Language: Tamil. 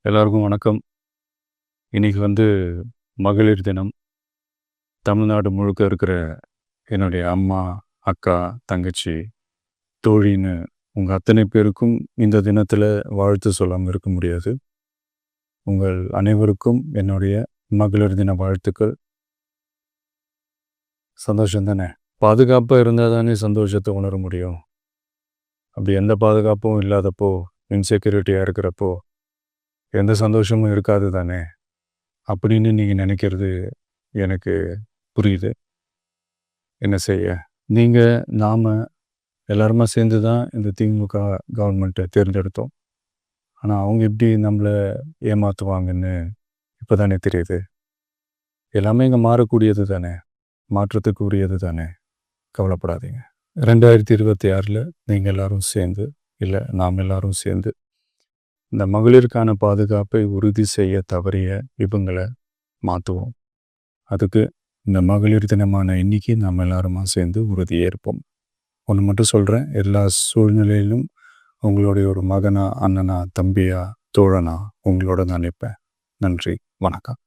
எல்லாருக்கும் வணக்கம். இன்னைக்கு மகளிர் தினம். தமிழ்நாடு முழுக்க இருக்கிற என்னுடைய அம்மா, அக்கா, தங்கச்சி, தோழின்னு உங்க அத்தனை பேருக்கும் இந்த தினத்தில வாழ்த்து சொல்லாம இருக்க முடியாது. உங்கள் அனைவருக்கும் என்னுடைய மகளிர் தின வாழ்த்துக்கள். சந்தோஷம் தானே! பாதுகாப்பா இருந்தா தானே சந்தோஷத்த உணர முடியும். அப்படி எந்த பாதுகாப்பும் இல்லாதப்போ, இன்செக்யூரிட்டியா இருக்கிறப்போ, எந்த சந்தோஷமும் இருக்காது தானே! அப்படின்னு நீங்க நினைக்கிறது எனக்கு புரியுது. என்ன செய்ய? நீங்க, நாம எல்லாருமா சேர்ந்து தான் இந்த திமுக கவர்மெண்ட்டை தேர்ந்தெடுத்தோம். ஆனா, அவங்க எப்படி நம்மள ஏமாத்துவாங்கன்னு இப்ப தானே தெரியுது. எல்லாமே இங்க மாறக்கூடியது தானே! மாற்றத்துக்கு உரியது தானே! கவலைப்படாதீங்க. 2026ல நீங்க எல்லாரும் சேர்ந்து, இல்ல நாம் எல்லாரும் சேர்ந்து, இந்த மகளிருக்கான பாதுகாப்பை உறுதி செய்ய தவறிய இவங்கள மாத்துவோம். அதுக்கு இந்த மகளிர் தினமான இன்னைக்கு நாம் எல்லாருமா சேர்ந்து உறுதியேற்போம். ஒன்று மட்டும் சொல்கிறேன், எல்லா சூழ்நிலையிலும் உங்களுடைய ஒரு மகனா, அண்ணனா, தம்பியா, தோழனா உங்களோட நான் நிற்பேன். நன்றி, வணக்கம்.